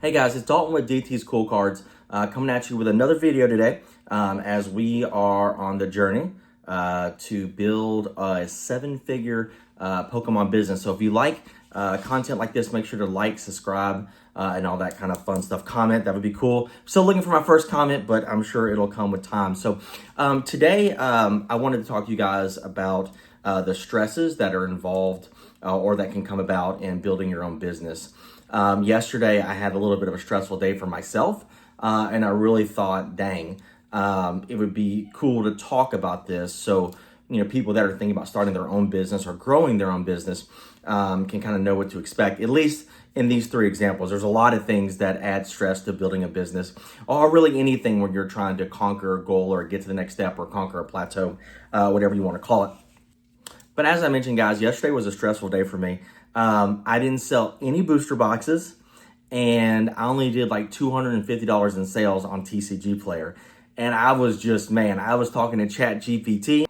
Hey guys, it's Dalton with DT's Cool Cards, coming at you with another video today as we are on the journey to build a seven-figure Pokemon business. So if you like content like this, make sure to like, subscribe, and all that kind of fun stuff. Comment, that would be cool. Still looking for my first comment, but I'm sure it'll come with time. So today I wanted to talk to you guys about the stresses that are involved or that can come about in building your own business. Yesterday, I had a little bit of a stressful day for myself, and I really thought, dang, it would be cool to talk about this so, people that are thinking about starting their own business or growing their own business can kind of know what to expect, at least in these three examples. There's a lot of things that add stress to building a business, or really anything when you're trying to conquer a goal or get to the next step or conquer a plateau, whatever you want to call it. But as I mentioned, guys, yesterday was a stressful day for me. I didn't sell any booster boxes, and I only did like $250 in sales on TCG Player. And I was just, I was talking to Chat GPT.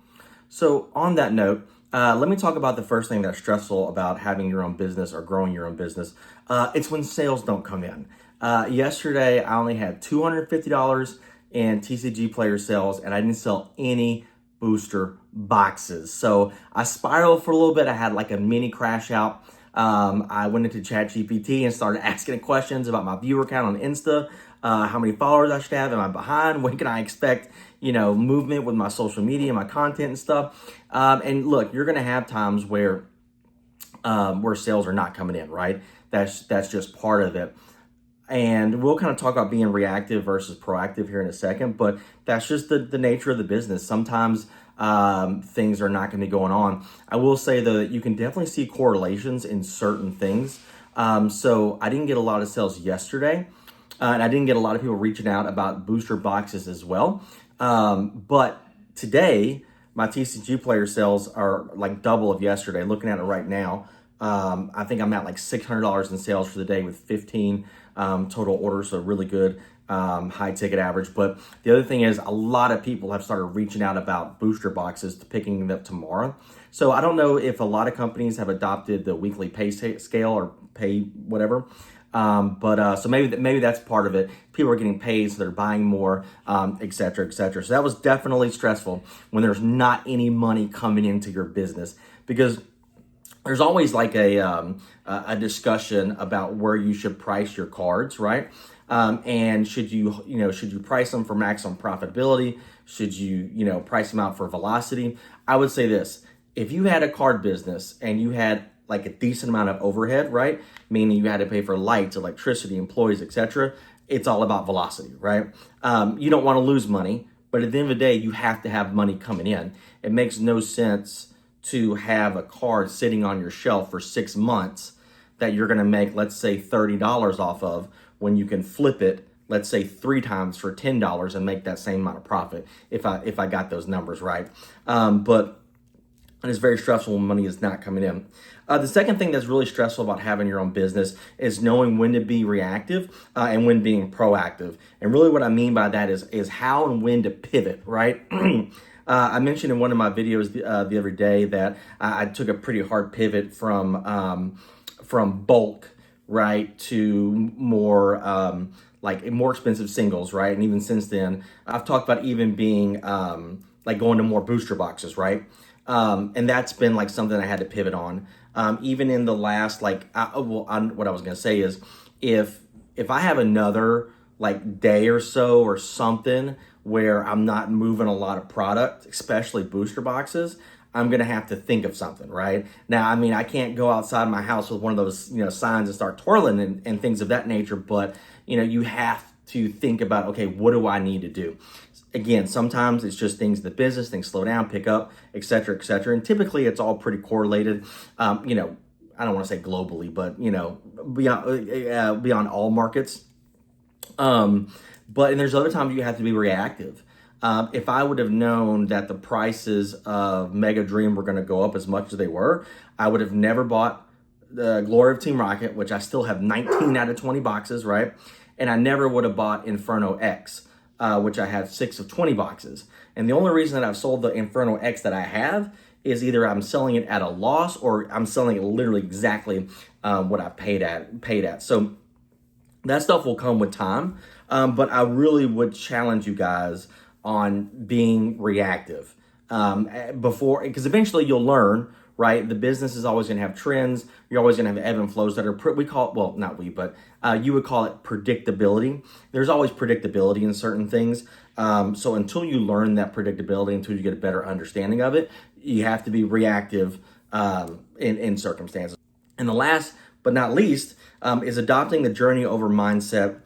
So on that note, let me talk about the first thing that's stressful about having your own business or growing your own business. It's when sales don't come in. Yesterday, I only had $250 in TCG Player sales, and I didn't sell any booster boxes. So I spiraled for a little bit. I had like a mini crash out. I went into ChatGPT and started asking it questions about my viewer count on Insta, how many followers I should have, am I behind, when can I expect, movement with my social media, my content and stuff. And look, you're gonna have times where sales are not coming in, right? That's just part of it. And we'll kind of talk about being reactive versus proactive here in a second, but that's just the nature of the business. Sometimes things are not going to be going on. I will say, though, that you can definitely see correlations in certain things. So I didn't get a lot of sales yesterday, and I didn't get a lot of people reaching out about booster boxes as well. But today, my TCG Player sales are like double of yesterday. Looking at it right now, I think I'm at like $600 in sales for the day with 15 total orders, so really good high ticket average. But the other thing is a lot of people have started reaching out about booster boxes to picking them up tomorrow. So I don't know if a lot of companies have adopted the weekly pay scale or pay whatever. So maybe that's part of it. People are getting paid, so they're buying more, et cetera, et cetera. So that was definitely stressful when there's not any money coming into your business, because there's always like a discussion about where you should price your cards, right? And should you price them for maximum profitability? Should you price them out for velocity? I would say this: if you had a card business and you had like a decent amount of overhead, right? Meaning you had to pay for lights, electricity, employees, etc. It's all about velocity, right? You don't want to lose money, but at the end of the day, you have to have money coming in. It makes no sense to have a card sitting on your shelf for 6 months that you're going to make, let's say, $30 off of, when you can flip it, let's say 3 times for $10 and make that same amount of profit, if I got those numbers right. But it's very stressful when money is not coming in. The second thing that's really stressful about having your own business is knowing when to be reactive and when being proactive. And really what I mean by that is how and when to pivot, right? I mentioned in one of my videos the other day that I took a pretty hard pivot from bulk, right, to more more expensive singles, right? And even since then, I've talked about even being like going to more booster boxes, right? And that's been like something I had to pivot on. Even in the last what I was gonna say is if I have another like day or so or something where I'm not moving a lot of product, especially booster boxes, I'm gonna have to think of something, right? Now, I mean, I can't go outside my house with one of those, signs and start twirling and things of that nature, but you have to think about, okay, what do I need to do? Again, sometimes it's just things in the business, things slow down, pick up, et cetera, et cetera. And typically it's all pretty correlated, I don't want to say globally, but, beyond all markets. And there's other times you have to be reactive. If I would have known that the prices of Mega Dream were going to go up as much as they were, I would have never bought the Glory of Team Rocket, which I still have 19 out of 20 boxes, right? And I never would have bought Inferno X, which I have 6 of 20 boxes. And the only reason that I've sold the Inferno X that I have is either I'm selling it at a loss or I'm selling it literally exactly what I paid at. So That stuff will come with time, but I really would challenge you guys on being reactive before, because eventually you'll learn, right? The business is always going to have trends. You're always going to have ebb and flows that are, we call it, well, not we, but you would call it predictability. There's always predictability in certain things. So until you learn that predictability, until you get a better understanding of it, you have to be reactive in circumstances. And the last but not least is adopting the journey over mindset,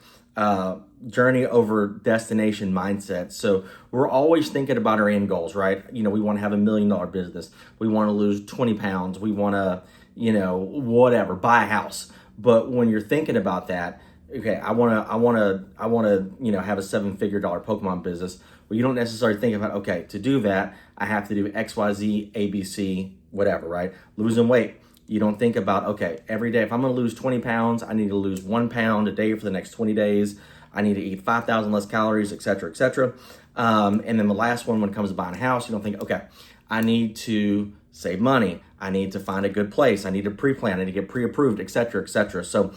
journey over destination mindset. So we're always thinking about our end goals, right? You know, we want to have $1 million business. We want to lose 20 pounds. We want to, you know, whatever, buy a house. But when you're thinking about that, okay, I want to, you know, have a $7-figure Pokemon business. Well, you don't necessarily think about, okay, to do that, I have to do X, Y, Z, A, B, C, whatever, right? Losing weight. You don't think about, okay, every day, if I'm going to lose 20 pounds, I need to lose 1 pound a day for the next 20 days. I need to eat 5,000 less calories, et cetera, et cetera. And then the last one, when it comes to buying a house, you don't think, okay, I need to save money. I need to find a good place. I need to pre-plan. I need to get pre-approved, et cetera, et cetera. So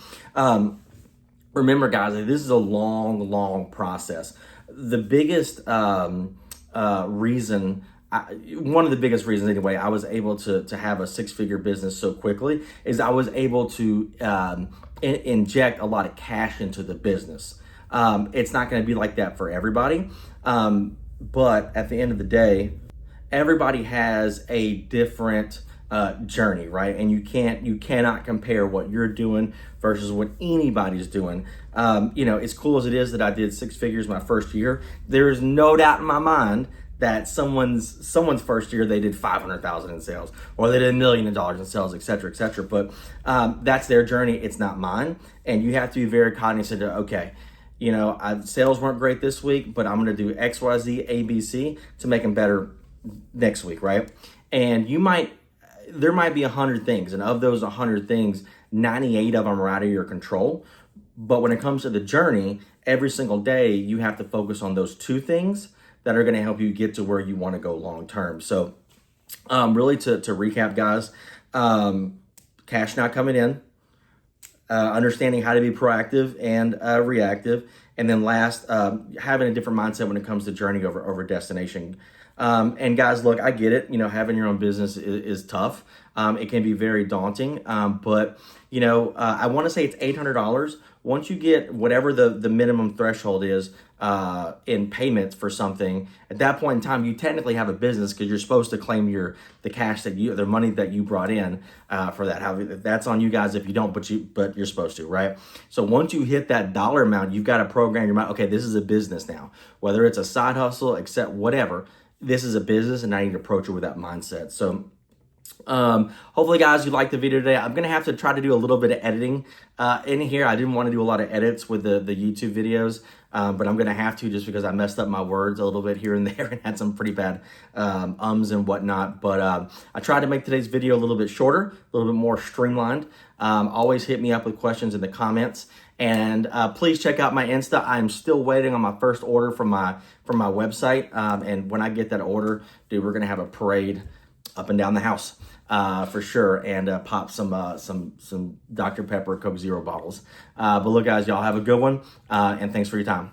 remember, guys, this is a long, long process. The biggest reason, one of the biggest reasons anyway, I was able to have a 6-figure business so quickly is I was able to inject a lot of cash into the business. It's not going to be like that for everybody. But at the end of the day, everybody has a different journey, right? And you cannot compare what you're doing versus what anybody's doing. You know, as cool as it is that I did 6 figures my first year, there is no doubt in my mind that someone's first year they did 500,000 in sales, or they did $1 million in sales, et cetera, et cetera. But that's their journey. It's not mine. And you have to be very cognizant of, okay, you know, sales weren't great this week, but I'm going to do X, Y, Z, A, B, C to make them better next week, right? And there might be 100 things, and of those 100 things, 98 of them are out of your control. But when it comes to the journey, every single day, you have to focus on those 2 things that are going to help you get to where you want to go long term. So really to recap, guys, cash not coming in, understanding how to be proactive and reactive, and then last, having a different mindset when it comes to journey over destination. And guys, look, I get it. You know, having your own business is tough. It can be very daunting. But you know, I want to say it's $800. Once you get whatever the minimum threshold is in payments for something, at that point in time, you technically have a business because you're supposed to claim the cash the money that you brought in for that. That's on you guys if you don't, but you're supposed to, right? So once you hit that dollar amount, you've got to program your mind. Okay, this is a business now. Whether it's a side hustle, except whatever, this is a business, and I need to approach it with that mindset. So hopefully, guys, you liked the video today. I'm going to have to try to do a little bit of editing in here. I didn't want to do a lot of edits with the YouTube videos, but I'm going to have to just because I messed up my words a little bit here and there and had some pretty bad ums and whatnot. But I tried to make today's video a little bit shorter, a little bit more streamlined. Always hit me up with questions in the comments. And please check out my Insta. I'm still waiting on my first order from my website. And when I get that order, dude, we're going to have a parade up and down the house for sure, and pop some Dr. Pepper Coke Zero bottles. But look, guys, y'all have a good one, and thanks for your time.